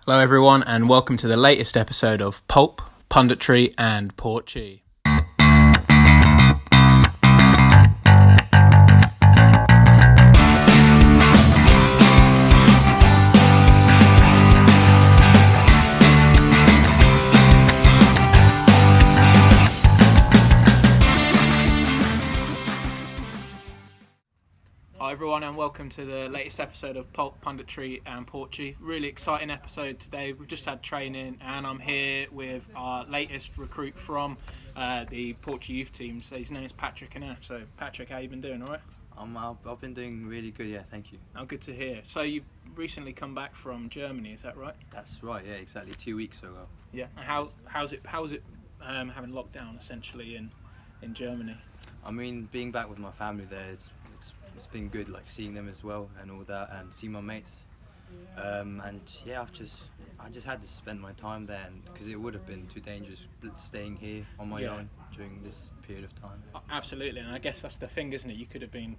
Hello everyone and welcome to the latest episode of Pulp, Punditry and Portchy. Hi everyone and welcome to the latest episode of Pulp, Punditry and Portchy. Really exciting episode today. We've just had training and I'm here with our latest recruit from the Portchie youth team. So his name is Patrik Hnath. So Patrik, how you been doing, alright? I've been doing really good, yeah, thank you. Oh, good to hear. So you've recently come back from Germany, is that right? That's right, yeah, exactly 2 weeks ago. Yeah. And how's it having lockdown essentially in Germany? I mean, being back with my family there, it's been good, like seeing them as well and all that, and seeing my mates. And yeah, I just had to spend my time there, because it would have been too dangerous staying here on my own during this period of time. Absolutely, and I guess that's the thing, isn't it? You could have been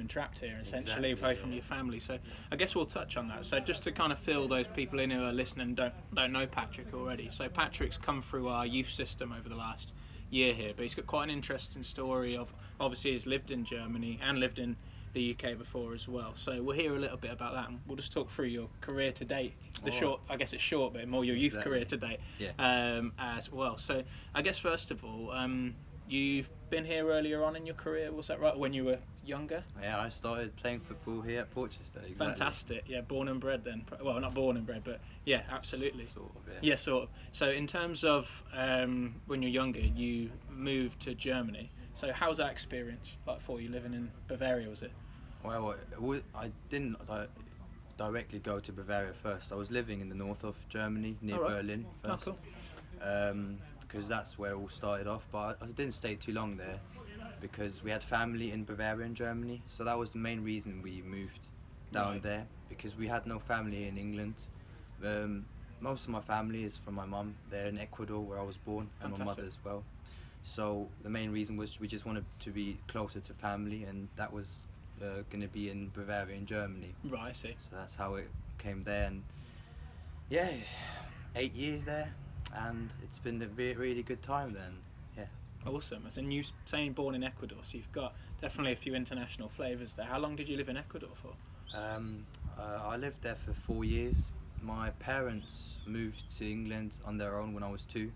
trapped here essentially, away from your family. So I guess we'll touch on that. So just to kind of fill those people in who are listening and don't know Patrik already. So Patrik's come through our youth system over the last year here, but he's got quite an interesting story of, obviously he's lived in Germany and lived in the UK before as well. So we'll hear a little bit about that and we'll just talk through your career to date. I guess it's short, but more your youth career to date as well. So I guess first of all, you've been here earlier on in your career, was that right, when you were younger? Yeah, I started playing football here at Portchester. Exactly. Fantastic, yeah, born and bred then. Well, not born and bred, but yeah, absolutely. Sort of, yeah, sort of. So in terms of when you're younger, you moved to Germany. So how's that experience like for you living in Bavaria, was it? Well, I didn't directly go to Bavaria first. I was living in the north of Germany, near Berlin first. Oh, cool. Because that's where it all started off, but I didn't stay too long there because we had family in Bavaria and Germany, so that was the main reason we moved down there, because we had no family in England. Most of my family is from my mum. They're in Ecuador, where I was born, and my mother as well. So the main reason was we just wanted to be closer to family, and that was going to be in Bavaria in Germany. Right, I see. So that's how it came there, and yeah, 8 years there. And it's been a really good time then, yeah. Awesome. And you saying born in Ecuador, so you've got definitely a few international flavours there. How long did you live in Ecuador for? I lived there for 4 years. My parents moved to England on their own when I was 2.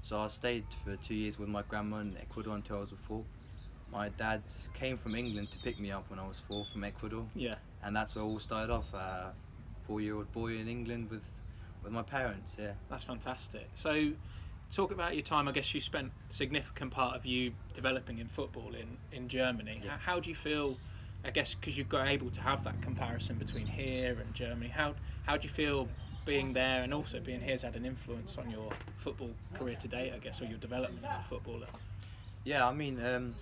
So I stayed for 2 years with my grandma in Ecuador until I was 4. My dad came from England to pick me up when I was 4 from Ecuador. Yeah. And that's where it all started off, a 4-year-old boy in England with my parents, yeah. That's fantastic. So, talk about your time. I guess you spent a significant part of you developing in football in Germany. Yeah. How do you feel, I guess, because you've got able to have that comparison between here and Germany, how do you feel being there and also being here has had an influence on your football career to date, I guess, or your development as a footballer? Yeah, I mean,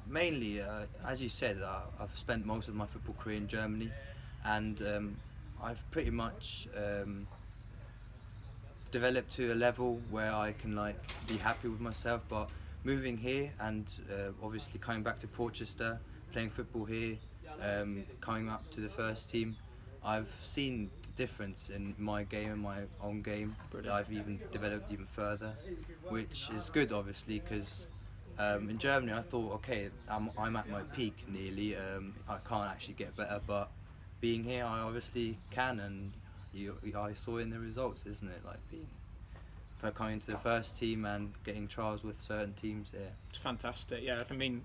mainly, as you said, I've spent most of my football career in Germany, and I've pretty much developed to a level where I can be happy with myself. But moving here and obviously coming back to Portchester, playing football here, coming up to the first team, I've seen the difference in my game and my own game. That I've even developed even further, which is good obviously, because in Germany I thought, okay, I'm at my peak nearly, I can't actually get better, but being here I obviously can, and I saw it in the results, isn't it? For coming to the first team and getting trials with certain teams, yeah. It's fantastic, yeah. I mean,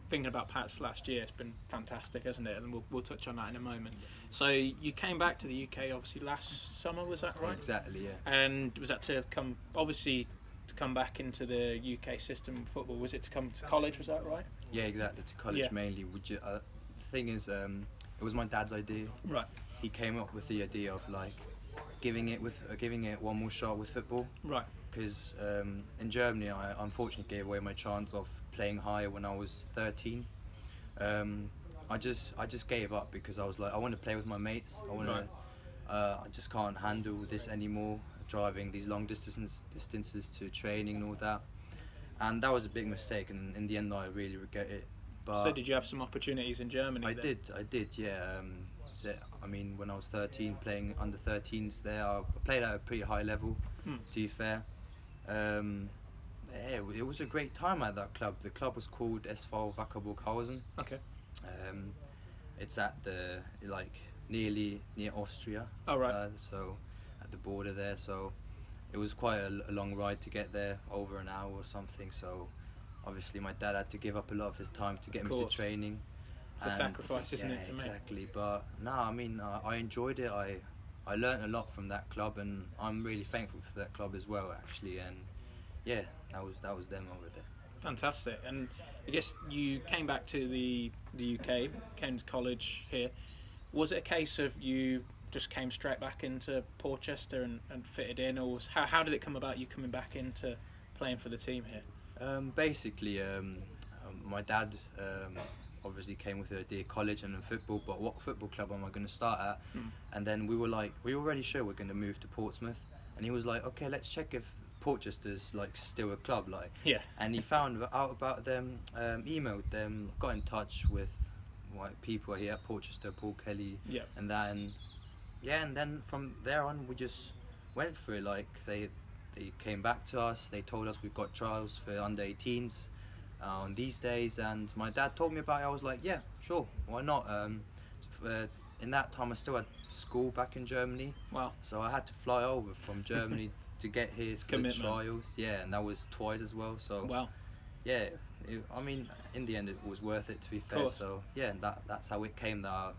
thinking about Pat's last year, it's been fantastic, hasn't it? And we'll touch on that in a moment. So you came back to the UK obviously last summer, was that right? Exactly, yeah. And was that to come back into the UK system of football? Was it to come to college, was that right? Yeah, exactly, to college mainly. The thing is, it was my dad's idea. Right. He came up with the idea of giving it one more shot with football. Right. Because in Germany, I unfortunately gave away my chance of playing higher when I was 13. I just gave up because I was like, I want to play with my mates. I just can't handle this anymore, driving these long distances to training and all that. And that was a big mistake, and in the end I really regret it. But so did you have some opportunities in Germany? I did, yeah. I mean, when I was 13, playing under 13s there, I played at a pretty high level. Hmm. To be fair, yeah, it was a great time at that club. The club was called SV Wackerburghausen. Okay. It's at the nearly near Austria. Oh, right. So at the border there. So it was quite a long ride to get there, over an hour or something. So obviously my dad had to give up a lot of his time to get me to training. It's a sacrifice, isn't it, to make? Exactly. But no, I mean, I enjoyed it. I learnt a lot from that club, and I'm really thankful for that club as well, actually. And yeah, that was them over there. Fantastic. And I guess you came back to the UK, came to college here. Was it a case of you just came straight back into Portchester and fitted in, or how did it come about you coming back into playing for the team here? Basically, my dad obviously came with the idea of college and then football, but what football club am I going to start at? And then we were already sure we're going to move to Portsmouth, and he was like, okay, let's check if Portchester's still a club, Yeah. And he found out about them, emailed them, got in touch with people here at Portchester, Paul Kelly, and that, and then from there on we just went for it. They came back to us, they told us we've got trials for under 18s on these days, and my dad told me about it. I was like, yeah, sure, why not? In that time I still had school back in Germany. Wow. So I had to fly over from Germany to get here for the trials. Yeah, and that was twice as well. So wow. Yeah, I mean, in the end it was worth it, to be fair. So yeah, that's how it came that I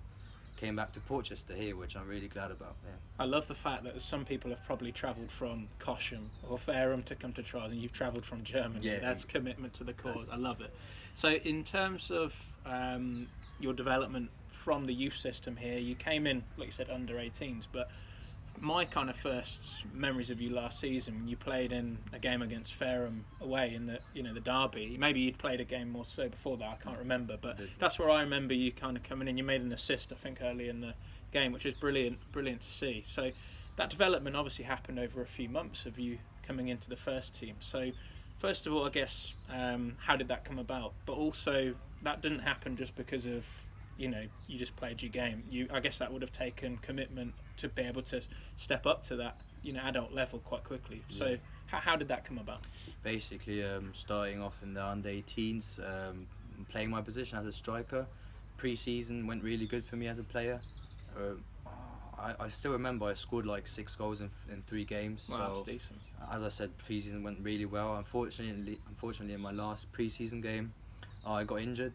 came back to Portchester here, which I'm really glad about. Yeah. I love the fact that some people have probably travelled from Cosham or Fareham to come to trials, and you've travelled from Germany. Yeah, that's commitment to the cause. I love it. So in terms of your development from the youth system here, you came in, like you said, under 18s, but my kind of first memories of you last season, when you played in a game against Fareham away in the derby. Maybe you'd played a game more so before that, I can't remember, but that's where I remember you kind of coming in. You made an assist, I think, early in the game, which was brilliant to see. So that development obviously happened over a few months of you coming into the first team. So first of all, I guess, how did that come about? But also, that didn't happen just because of you just played your game. I guess that would have taken commitment to be able to step up to that adult level quite quickly. Yeah. So how did that come about? Basically, starting off in the under 18s, playing my position as a striker. Pre-season went really good for me as a player. I still remember I scored 6 goals in 3 games. Wow, so that's decent. As I said, pre-season went really well. Unfortunately, in my last pre-season game, I got injured.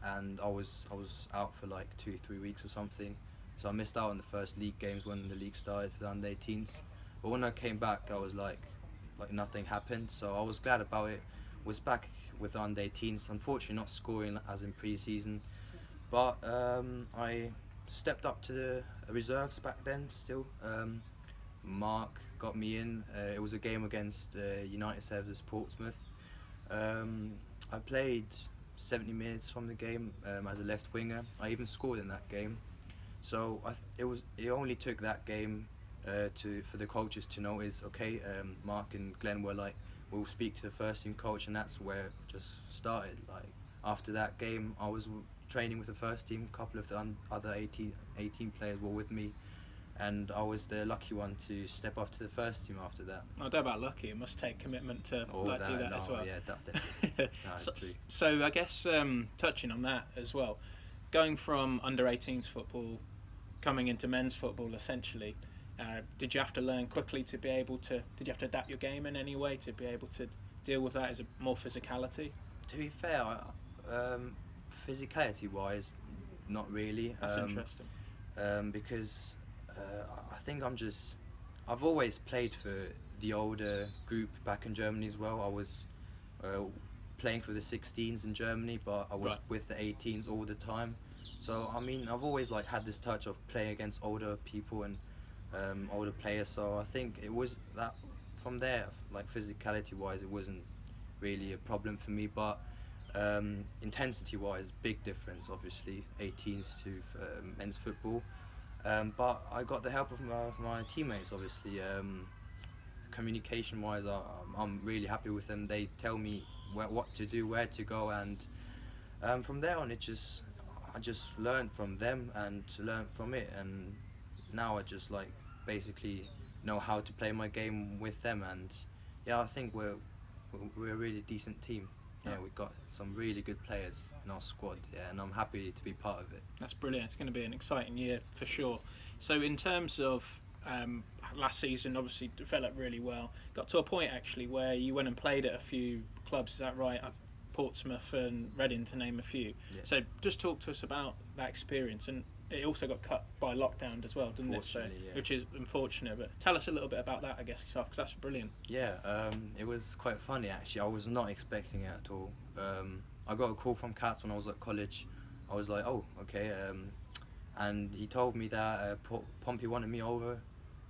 And I was out for 2-3 weeks or something, so I missed out on the first league games when the league started for the under 18s. But when I came back, I was like nothing happened, so I was glad about it. Was back with the under 18s, unfortunately not scoring as in pre-season, but I stepped up to the reserves back then still. Mark got me in. It was a game against United Services Portsmouth. I played 70 minutes from the game as a left winger. I even scored in that game. So it only took that game for the coaches to notice, okay, Mark and Glenn were we'll speak to the first team coach, and that's where it just started. After that game, I was training with the first team. A couple of the other 18 players were with me, and I was the lucky one to step up to the first team after that. I don't know about lucky. It must take commitment to do that as well. Yeah, definitely. So I guess touching on that as well, going from under 18s football, coming into men's football essentially, did you have to learn quickly to be able to? Did you have to adapt your game in any way to be able to deal with that? Is it more physicality? To be fair, physicality-wise, not really. That's interesting. Because I think I've always played for the older group back in Germany as well. I was playing for the 16s in Germany, but I was with the 18s all the time. So I mean, I've always had this touch of playing against older people and older players. So I think it was that from there, physicality-wise, it wasn't really a problem for me. But intensity-wise, big difference, obviously, 18s to men's football. But I got the help of my teammates, obviously. Communication-wise, I'm really happy with them. They tell me what to do, where to go, and from there on, I just learned from them and learned from it, and now I just like basically know how to play my game with them. And yeah, I think we're a really decent team. Yeah, we've got some really good players in our squad. Yeah, and I'm happy to be part of it. That's brilliant. It's going to be an exciting year for sure. So in terms of last season, obviously developed really well. Got to a point actually where you went and played at a few clubs. Is that right? Portsmouth and Reading, to name a few. Yeah. So just talk to us about that experience. And it also got cut by lockdown as well, didn't it? So, Yeah. which is unfortunate. But tell us a little bit about that, I guess, because that's brilliant. Yeah, it was quite funny actually. I was not expecting it at all. I got a call from Cats when I was at college. I was like, oh, okay. And he told me that Pompey wanted me over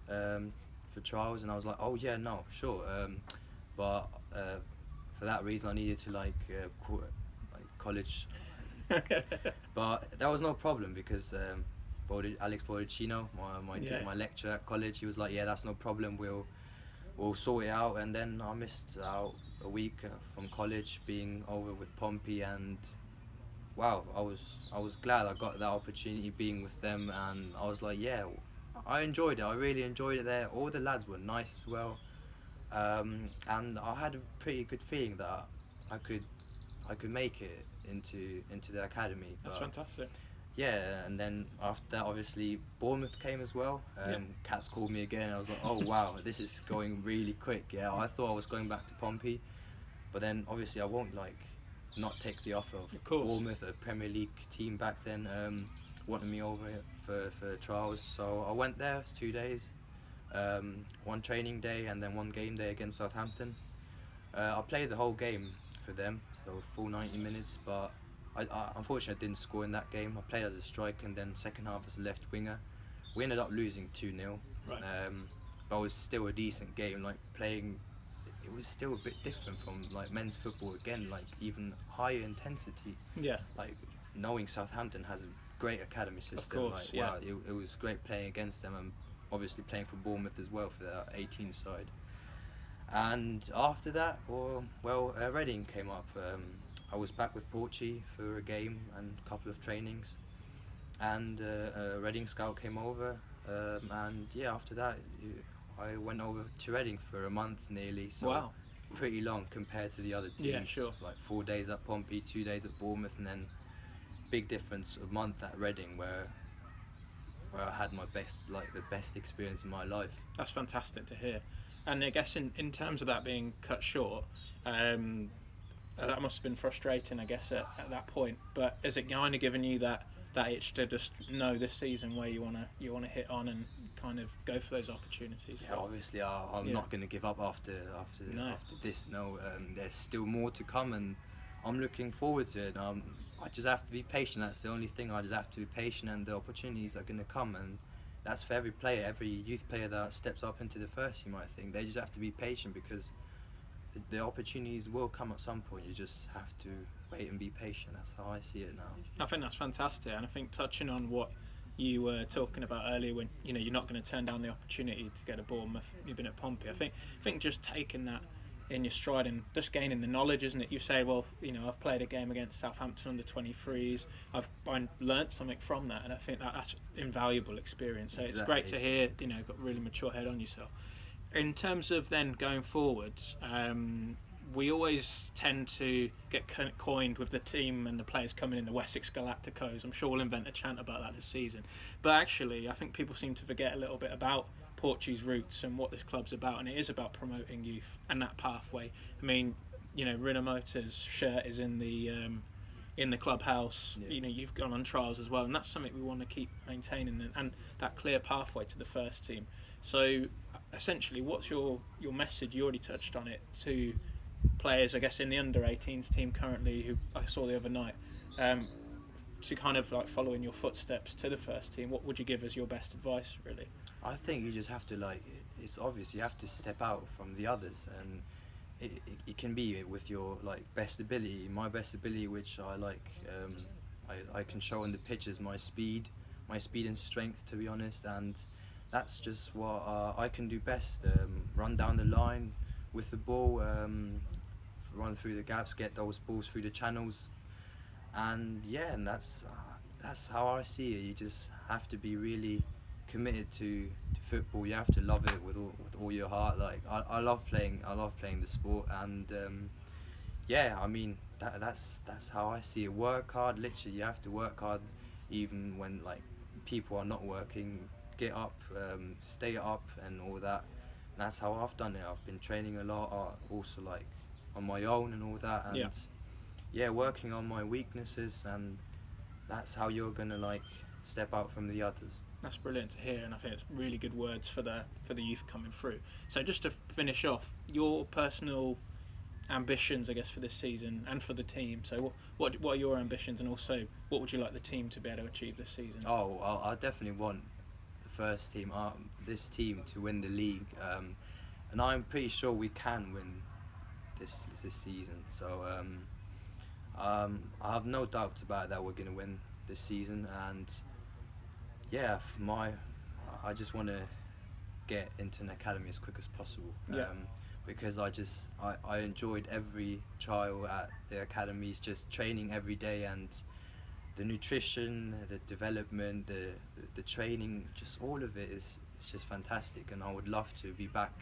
for trials, and I was like, oh yeah, no, sure. But for that reason, I needed to like college. But that was no problem because Alex Bordicino, my lecturer at college, he was like, yeah, that's no problem. We'll sort it out. And then I missed out a week from college being over with Pompey, and wow, I was glad I got that opportunity being with them, and I was like, yeah, I enjoyed it. I really enjoyed it there. All the lads were nice as well, and I had a pretty good feeling that I could make it into the academy. That's fantastic. Yeah, and then after that, obviously Bournemouth came as well. Cats called me again. I was like, oh wow, this is going really quick. Yeah, I thought I was going back to Pompey, but then obviously I won't like not take the offer of Bournemouth, a Premier League team back then, wanted me over for trials. So I went there 2 days, one training day and then one game day against Southampton. I played the whole game for them, so full 90 minutes, but I unfortunately didn't score in that game. I played as a striker and then second half as a left winger. We ended up losing 2-0, right. But it was still a decent game. Like playing, it was still a bit different from like men's football again, like even higher intensity. Yeah. Like knowing Southampton has a great academy system. Of course, like, wow, it was great playing against them, and obviously playing for Bournemouth as well for their 18 side. And after that, Reading came up. I was back with Portchy for a game and a couple of trainings, and a Reading scout came over, and yeah, after that I went over to Reading for a month nearly. So wow. Pretty long compared to the other teams. Yeah, sure. Like 4 days at Pompey, 2 days at Bournemouth, and then big difference, a month at Reading where I had the best experience in my life. That's fantastic to hear. And I guess in terms of that being cut short, that must have been frustrating, I guess, at that point. But is it kind of giving you that itch to just know this season where you wanna hit on and kind of go for those opportunities? Yeah, obviously I'm not going to give up after this. No, there's still more to come, and I'm looking forward to it. I just have to be patient. That's the only thing. I just have to be patient, and the opportunities are going to come, and that's for every player, every youth player that steps up into the first team. I think they just have to be patient because the opportunities will come at some point. You just have to wait and be patient. That's how I see it now. I think that's fantastic, and I think touching on what you were talking about earlier, when you're not going to turn down the opportunity to get a Bournemouth, you've been at Pompey. I think just taking that in your stride and just gaining the knowledge, isn't it? You say, well, I've played a game against Southampton under 23s. I learnt something from that, and I think that's invaluable experience. So It's great to hear. Got a really mature head on yourself. In terms of then going forward, we always tend to get coined with the team and the players coming in the Wessex Galacticos. I'm sure we'll invent a chant about that this season. But actually, I think people seem to forget a little bit about Portchy's roots and what this club's about, and it is about promoting youth and that pathway. I mean, Rinamota's shirt is in the clubhouse. Yeah. You've gone on trials as well, and that's something we want to keep maintaining, and that clear pathway to the first team. So essentially, what's your message? You already touched on it, to players, I guess, in the under-18s team currently, who I saw the other night, to kind of like follow in your footsteps to the first team. What would you give as your best advice, really? I think you just have to it's obvious, you have to step out from the others, and it can be with your best ability. My best ability, which I can show on the pitch, is my speed and strength, to be honest, and that's just what I can do best. Run down the line with the ball, run through the gaps, get those balls through the channels, and that's that's how I see it. You just have to be really committed to football. You have to love it with all your heart. Like I love playing the sport, and yeah, I mean that's how I see it. Work hard, literally. You have to work hard, even when like people are not working. Get up, stay up, and all that. And that's how I've done it. I've been training a lot, also like on my own and all that, and yeah, working on my weaknesses, and that's how you're gonna like step out from the others. That's brilliant to hear, and I think it's really good words for the youth coming through. So just to finish off, your personal ambitions, I guess, for this season and for the team. So what are your ambitions, and also what would you like the team to be able to achieve this season? Oh, I definitely want the first team, this team, to win the league, and I'm pretty sure we can win this season. So I have no doubt about that. We're going to win this season, and yeah, I just want to get into an academy as quick as possible. Because I enjoyed every trial at the academies, just training every day, and the nutrition, the development, the training, just all of it is just fantastic. And I would love to be back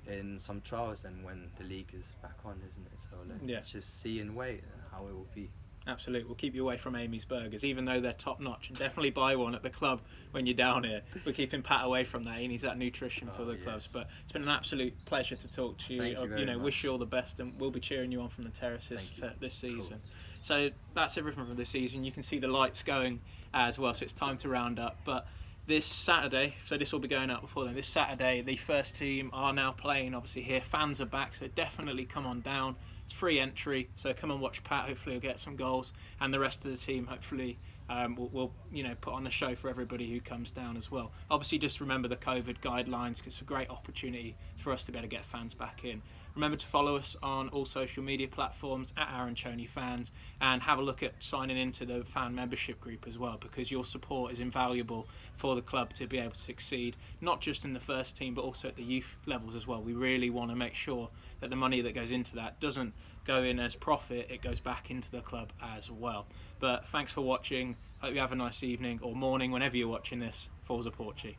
in some trials then when the league is back on, isn't it? So let's just see and wait how it will be. Absolutely. We'll keep you away from Amy's Burgers, even though they're top notch. And definitely buy one at the club when you're down here. We're keeping Pat away from that. He needs that nutrition for the clubs. But it's been an absolute pleasure to talk to you. Thank you very much. Wish you all the best, and we'll be cheering you on from the terraces this season. Cool. So that's everything from this season. You can see the lights going as well, so it's time to round up. But this Saturday, so this will be going out before then, this Saturday the first team are now playing obviously here. Fans are back, so definitely come on down. It's free entry, so come and watch Pat. Hopefully he'll get some goals, and the rest of the team hopefully will put on a show for everybody who comes down as well. Obviously just remember the COVID guidelines, because it's a great opportunity for us to be able to get fans back in. Remember to follow us on all social media platforms at Arancione Fans, and have a look at signing into the fan membership group as well, because your support is invaluable for the club to be able to succeed, not just in the first team but also at the youth levels as well. We really want to make sure that the money that goes into that doesn't go in as profit, it goes back into the club as well. But thanks for watching. Hope you have a nice evening or morning whenever you're watching this. Forza Portchy.